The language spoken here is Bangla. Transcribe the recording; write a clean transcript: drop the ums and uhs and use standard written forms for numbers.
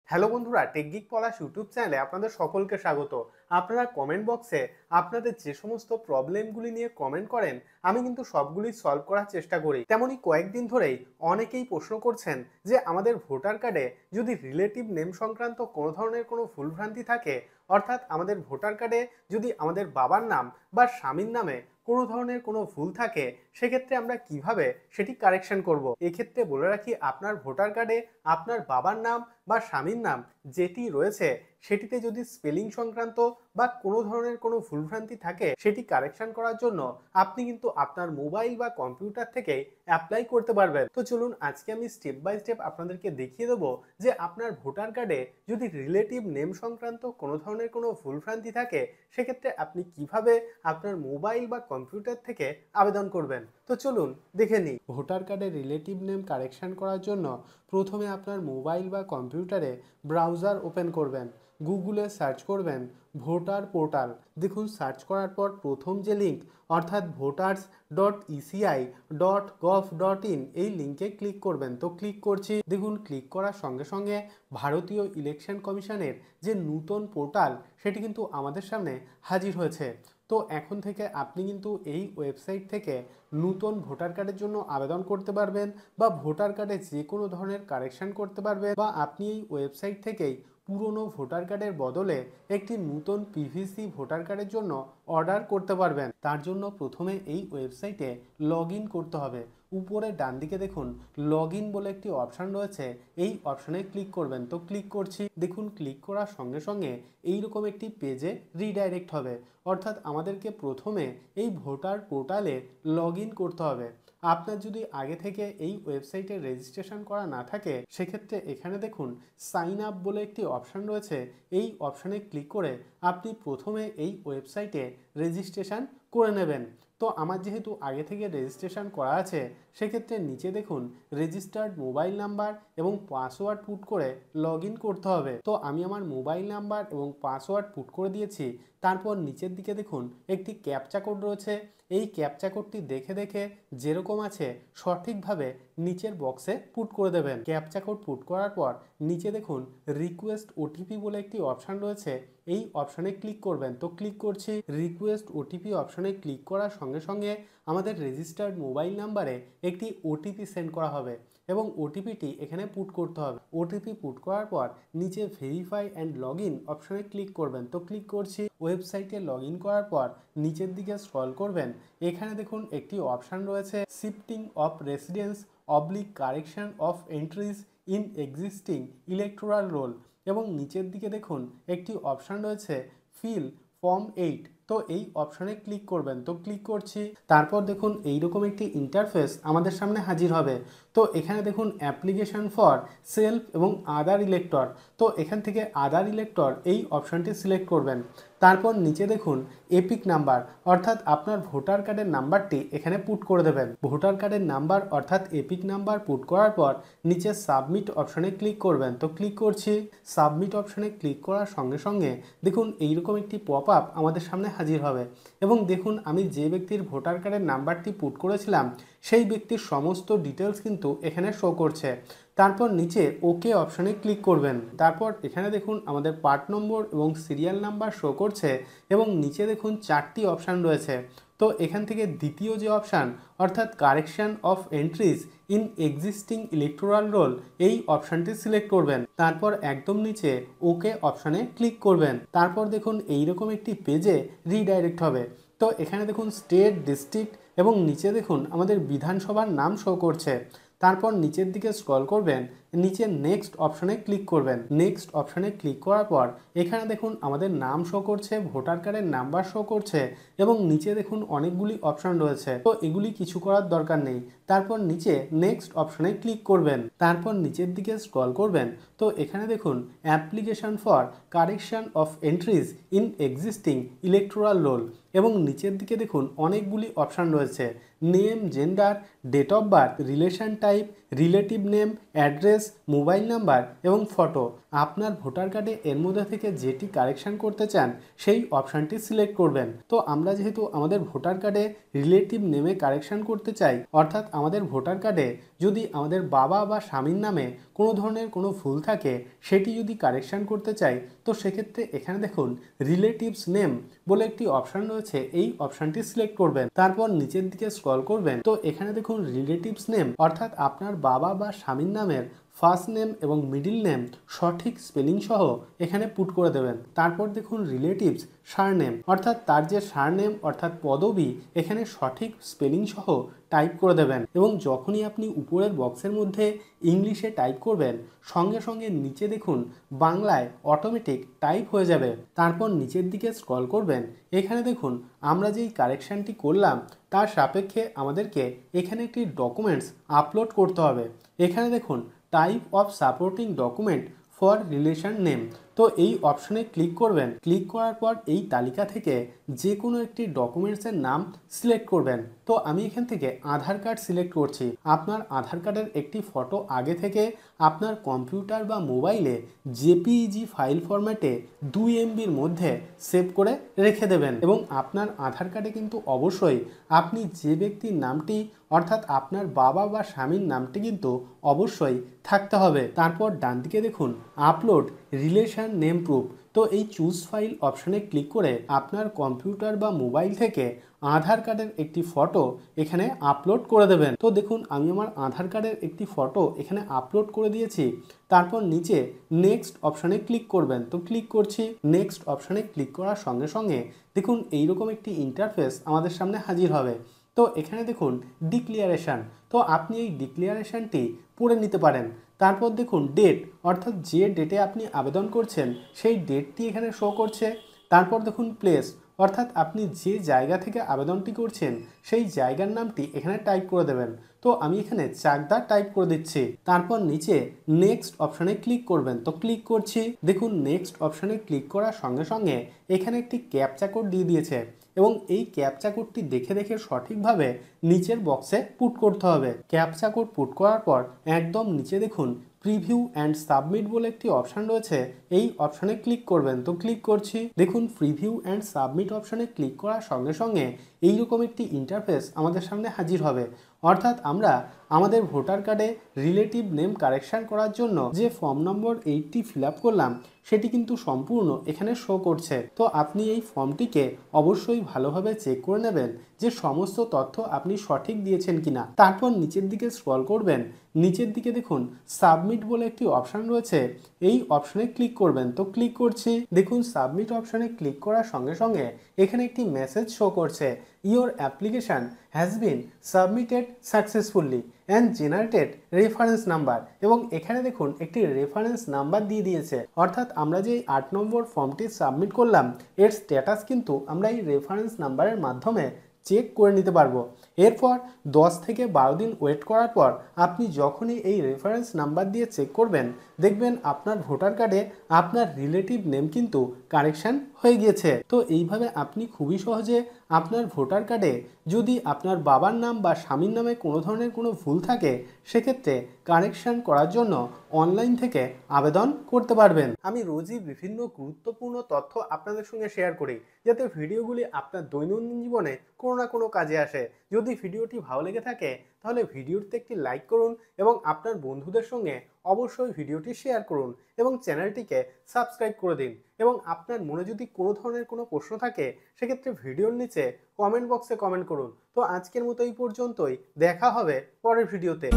হ্যালো বন্ধুরা, টেকগিক পলাশ ইউটিউব চ্যানেলে আপনাদের সকলকে স্বাগত। আপনারা কমেন্ট বক্সে আপনাদের যে সমস্ত প্রবলেমগুলি নিয়ে কমেন্ট করেন, আমি কিন্তু সবগুলি সলভ করার চেষ্টা করি। তেমনই কয়েকদিন ধরেই অনেকেই প্রশ্ন করছেন যে আমাদের ভোটার কার্ডে যদি রিলেটিভ নেম সংক্রান্ত কোনো ধরনের কোনো ভুলভ্রান্তি থাকে, অর্থাৎ আমাদের ভোটার কার্ডে যদি আমাদের বাবার নাম বা স্বামীর নামে কোনো ধরনের কোনো ভুল থাকে, সেক্ষেত্রে আমরা কিভাবে সেটি কারেকশন করব। এক্ষেত্রে বলে রাখি, আপনার ভোটার কার্ডে আপনার বাবার নাম বা স্বামীর নাম যেটি রয়েছে সেটিতে যদি স্পেলিং সংক্রান্ত বা কোনো ধরনের কোনো ভুলভ্রান্তি থাকে, সেটি কারেকশন করার জন্য আপনি কিন্তু আপনার মোবাইল বা কম্পিউটার থেকে অ্যাপ্লাই করতে পারবেন। তো চলুন আজকে আমি স্টেপ বাই স্টেপ আপনাদেরকে দেখিয়ে দেবো যে আপনার ভোটার কার্ডে যদি রিলেটিভ নেম সংক্রান্ত কোনো ধরনের কোনো ভুলভ্রান্তি থাকে, সেক্ষেত্রে আপনি কিভাবে আপনার মোবাইল বা কম্পিউটার থেকে আবেদন করবেন। তো চলুন দেখে নিই। ভোটার কার্ডে রিলেটিভ নেম কারেকশন করার জন্য প্রথমে আপনার মোবাইল বা কম্পিউটারে ব্রাউজার ওপেন করবেন, গুগলে সার্চ করবেন ভোটার পোর্টাল। দেখুন, সার্চ করার পর প্রথম যে লিঙ্ক অর্থাৎ voters.eci.gov.in এই লিঙ্কে ক্লিক করবেন। তো ক্লিক করছি। দেখুন, ক্লিক করার সঙ্গে সঙ্গে ভারতীয় ইলেকশন কমিশনের যে নূতন পোর্টাল সেটি কিন্তু আমাদের সামনে হাজির হয়েছে। তো এখন থেকে আপনি কিন্তু এই ওয়েবসাইট থেকে নূতন ভোটার কার্ডের জন্য আবেদন করতে পারবেন বা ভোটার কার্ডে যে কোনো ধরনের কারেকশন করতে পারবেন, বা আপনি এই ওয়েবসাইট থেকেই পুরনো ভোটার কার্ডের বদলে একটি নূতন পিভিসি ভোটার কার্ডের জন্য অর্ডার করতে পারবেন। তার জন্য প্রথমে এই ওয়েবসাইটে লগ ইন করতে হবে। উপরে ডান দিকে দেখুন লগ ইন বলে একটি অপশান রয়েছে, এই অপশানে ক্লিক করবেন। তো ক্লিক করছি। দেখুন, ক্লিক করার সঙ্গে সঙ্গে এইরকম একটি পেজে রিডাইরেক্ট হবে, অর্থাৎ আমাদেরকে প্রথমে এই ভোটার পোর্টালে লগ ইন করতে হবে। আপনার যদি আগে থেকে এই ওয়েবসাইটে রেজিস্ট্রেশন করা না থাকে, সেক্ষেত্রে এখানে দেখুন সাইন আপ বলে একটি অপশান রয়েছে, এই অপশানে ক্লিক করে আপনি প্রথমে এই ওয়েবসাইটে রেজিস্ট্রেশন করে নেবেন। তো আমার যেহেতু আগে থেকে রেজিস্ট্রেশন করা আছে, সেক্ষেত্রে নিচে দেখুন রেজিস্টার্ড মোবাইল নাম্বার এবং পাসওয়ার্ড পুট করে লগ ইন করতে হবে। তো আমি আমার মোবাইল নাম্বার এবং পাসওয়ার্ড পুট করে দিয়েছি। তারপর নিচের দিকে দেখুন একটি ক্যাপচা কোড রয়েছে, এই ক্যাপচা কোডটি দেখে দেখে যেরকম আছে সঠিকভাবে নিচের বক্সে পুট করে দেবেন। ক্যাপচা কোড পুট করার পর নিচে দেখুন রিকোয়েস্ট ওটিপি বলে একটি অপশান রয়েছে, এই অপশানে ক্লিক করবেন। তো ক্লিক করছি। রিকোয়েস্ট ওটিপি অপশানে ক্লিক করার সঙ্গে সঙ্গে আমাদের রেজিস্টার্ড মোবাইল নাম্বারে একটি ওটিপি সেন্ড করা হবে এবং ওটিপিটি এখানে পুট করতে হবে। ওটিপি পুট করার পর নিচে ভেরিফাই অ্যান্ড লগ ইন অপশানে ক্লিক করবেন। তো ক্লিক করছি। ওয়েবসাইটে লগ ইন করার পর নিচের দিকে স্ক্রল করবেন, এখানে দেখুন একটি অপশান রয়েছে shifting of residence oblique correction of entries in existing electoral roll, এবং নিচের দিকে দেখুন একটি অপশান রয়েছে ফিল ফর্ম 8। তো এই অপশানে ক্লিক করবেন। তো ক্লিক করছি। তারপর দেখুন এইরকম একটি ইন্টারফেস আমাদের সামনে হাজির হবে। তো এখানে দেখুন অ্যাপ্লিকেশন ফর সেলফ এবং আদার ইলেক্টর। তো এখান থেকে আদার ইলেক্টর এই অপশানটি সিলেক্ট করবেন। তারপর নিচে দেখুন এপিক নাম্বার, অর্থাৎ আপনার ভোটার কার্ডের নাম্বারটি এখানে পুট করে দেবেন। ভোটার কার্ডের নাম্বার অর্থাৎ এপিক নাম্বার পুট করার পর নিচে সাবমিট অপশানে ক্লিক করবেন। তো ক্লিক করছি। সাবমিট অপশানে ক্লিক করার সঙ্গে সঙ্গে দেখুন এইরকম একটি পপ আপ আমাদের সামনে হাজির হবে, এবং দেখুন আমি যে ব্যক্তির ভোটার কার্ডের নাম্বারটি পুট করেছিলাম সেই ব্যক্তির সমস্ত ডিটেলস কিন্তু এখানে শো করছে। তারপর নিচে ওকে অপশানে ক্লিক করবেন। তারপর এখানে দেখুন আমাদের পার্ট নম্বর এবং সিরিয়াল নাম্বার শো করছে, এবং নিচে দেখুন 4টি অপশান রয়েছে। তো এখান থেকে দ্বিতীয় যে অপশান অর্থাৎ correction of entries in existing electoral role, এই অপশানটি সিলেক্ট করবেন। তারপর একদম নিচে ওকে অপশানে ক্লিক করবেন। তারপর দেখুন এইরকম একটি পেজে রিডাইরেক্ট হবে। তো এখানে দেখুন স্টেট, ডিস্ট্রিক্ট এবং নিচে দেখুন আমাদের বিধানসভার নাম শো করছে। তারপর নিচের দিকে স্ক্রল করবেন, নিচে নেক্সট অপশানে ক্লিক করবেন। নেক্সট অপশানে ক্লিক করার পর এখানে দেখুন আমাদের নাম শো করছে, ভোটার কার্ডের নাম্বার শো করছে, এবং নিচে দেখুন অনেকগুলি অপশান রয়েছে। তো এগুলি কিছু করার দরকার নেই। তারপর নিচে নেক্সট অপশানে ক্লিক করবেন। তারপর নিচের দিকে স্ক্রল করবেন। তো এখানে দেখুন application for correction of entries in existing electoral roll, এবং নিচের দিকে দেখুন অনেকগুলি অপশান রয়েছে, name, gender, date of birth, relation type, relative name, address, mobile number এবং ফটো। আপনার ভোটার কার্ডে এর মধ্যে থেকে যেটি কারেকশন করতে চান সেই অপশানটি সিলেক্ট করবেন। তো আমরা যেহেতু আমাদের ভোটার কার্ডে রিলেটিভ নেমে কারেকশন করতে চাই, অর্থাৎ আমাদের ভোটার কার্ডে যদি আমাদের বাবা বা স্বামীর নামে কোনো ধরনের কোনো ভুল থাকে সেটি যদি কারেকশন করতে চাই, তো সেক্ষেত্রে এখানে দেখুন রিলেটিভস নেম বলে একটি অপশান রয়েছে, এই অপশানটি সিলেক্ট করবেন। তারপর নিচের দিকে স্ক্রল করবেন, তো এখানে দেখুন রিলেটিভস নেম অর্থাৎ আপনার বাবা বা স্বামীর নামের ফার্স্ট নেম এবং মিডিল নেম সঠিক স্পেলিং সহ এখানে পুট করে দেবেন। তারপর দেখুন রিলেটিভস সারনেম অর্থাৎ তার যে সারনেম অর্থাৎ পদবি এখানে সঠিক স্পেলিং সহ টাইপ করে দেবেন। এবং যখনই আপনি উপরের বক্সের মধ্যে ইংলিশে টাইপ করবেন সঙ্গে সঙ্গে নিচে দেখুন বাংলায় অটোমেটিক টাইপ হয়ে যাবে। তারপর নিচের দিকে স্ক্রল করবেন, এখানে দেখুন আমরা যেই কারেকশানটি করলাম তার সাপেক্ষে আমাদেরকে এখানে একটি ডকুমেন্টস আপলোড করতে হবে। এখানে দেখুন type of supporting document for relation name, তো এই অপশনে ক্লিক করবেন। ক্লিক করার পর এই তালিকা থেকে যে কোনো একটি ডকুমেন্টসের নাম সিলেক্ট করবেন। তো আমি এখান থেকে আধার কার্ড সিলেক্ট করছি। আপনার আধার কার্ডের একটি ফটো আগে থেকে আপনার কম্পিউটার বা মোবাইলে জেপিইজি ফাইল ফরম্যাটে 2 MBর মধ্যে সেভ করে রেখে দেবেন। এবং আপনার আধার কার্ডে কিন্তু অবশ্যই আপনি যে ব্যক্তির নামটি অর্থাৎ আপনার বাবা বা স্বামীর নামটি কিন্তু অবশ্যই থাকতে হবে। তারপর ডান দিকে দেখুন আপলোড রিলেশন নেম প্রুফ, তো এই চুজ ফাইল অপশনে ক্লিক করে আপনার কম্পিউটার বা মোবাইল থেকে আধার কার্ডের একটি ফটো এখানে আপলোড করে দেবেন। তো দেখুন আমি আমার আধার কার্ডের একটি ফটো এখানে আপলোড করে দিয়েছি। তারপর নিচে নেক্সট অপশনে ক্লিক করবেন, তো ক্লিক করছি। নেক্সট অপশনে ক্লিক করার সঙ্গে সঙ্গে দেখুন এইরকম একটি ইন্টারফেস আমাদের সামনে হাজির হবে। তো এখানে দেখুন ডিক্লিয়ারেশন, তো আপনি এই ডিক্লিয়ারেশনটি পড়ে নিতে পারেন। তারপর দেখুন ডেট অর্থাৎ যে ডেটে আপনি আবেদন করছেন সেই ডেটটি এখানে শো করছে। তারপর দেখুন প্লেস অর্থাৎ আপনি যে জায়গা থেকে আবেদনটি করছেন সেই জায়গার নামটি এখানে টাইপ করে দেবেন। তো আমি এখানে চাকদা টাইপ করে দিচ্ছি। তারপর নিচে নেক্সট অপশনে ক্লিক করবেন, তো ক্লিক করছি। দেখুন নেক্সট অপশনে ক্লিক করার সঙ্গে সঙ্গে এখানে একটি ক্যাপচা কোড দিয়ে দিয়েছে এবং এই ক্যাপচা কোডটি দেখে দেখে সঠিকভাবে নিচের বক্সে পুট করতে হবে। ক্যাপচা কোড পুট করার পর একদম নিচে দেখুন প্রিভিউ অ্যান্ড সাবমিট বলে একটি অপশান রয়েছে, এই অপশানে ক্লিক করবেন, তো ক্লিক করছি। দেখুন প্রিভিউ অ্যান্ড সাবমিট অপশানে ক্লিক করার সঙ্গে সঙ্গে এইরকম একটি ইন্টারফেস আমাদের সামনে হাজির হবে। অর্থাৎ আমরা আমাদের ভোটার কার্ডে রিলেটিভ নেম কারেকশন করার জন্য যে ফর্ম নম্বর 8টি ফিল আপ করলাম সেটি কিন্তু সম্পূর্ণ এখানে শো করছে। তো আপনি এই ফর্মটিকে অবশ্যই ভালোভাবে চেক করে নেবেন যে সমস্ত তথ্য আপনি সঠিক দিয়েছেন কিনা। তারপর নিচের দিকে স্ক্রল করবেন, নিচের দিকে দেখুন সাবমিট বলে একটি অপশান রয়েছে, এই অপশানে ক্লিক করবেন, তো ক্লিক করছি। দেখুন সাবমিট অপশানে ক্লিক করার সঙ্গে সঙ্গে এখানে একটি মেসেজ শো করছে, your application has been submitted successfully and generated reference number, এবং এখানে দেখুন একটি রেফারেন্স নাম্বার দিয়ে দিয়েছে। অর্থাৎ আমরা যে 8 নম্বর ফর্মটি সাবমিট করলাম এর স্ট্যাটাস কিন্তু আমরা এই রেফারেন্স নাম্বারের মাধ্যমে চেক করে নিতে পারবো। এরপর 10 থেকে 12 দিন ওয়েট করার পর আপনি যখনই এই রেফারেন্স নাম্বার দিয়ে চেক করবেন দেখবেন আপনার ভোটার কার্ডে আপনার রিলেটিভ নেম কিন্তু কারেকশন হয়ে গিয়েছে। তো এইভাবে আপনি খুবই সহজে আপনার ভোটার কার্ডে যদি আপনার বাবার নাম বা স্বামীর নামে কোনো ধরনের কোনো ভুল থাকে সেক্ষেত্রে কারেকশন করার জন্য অনলাইন থেকে আবেদন করতে পারবেন। আমি রোজই বিভিন্ন গুরুত্বপূর্ণ তথ্য আপনাদের সঙ্গে শেয়ার করি যাতে ভিডিওগুলি আপনার দৈনন্দিন জীবনে কোনো না কোনো কাজে আসে। যদি ভিডিওটি ভালো লেগে থাকে তাহলে ভিডিওতে একটি লাইক করুন এবং আপনার বন্ধুদের সঙ্গে অবশ্যই ভিডিওটি শেয়ার করুন এবং চ্যানেলটিকে সাবস্ক্রাইব করে দিন। এবং আপনার মনে যদি কোনো ধরনের কোনো প্রশ্ন থাকে সেক্ষেত্রে ভিডিওর নিচে কমেন্ট বক্সে কমেন্ট করুন। তো আজকের মতো এই পর্যন্তই, দেখা হবে পরের ভিডিওতে।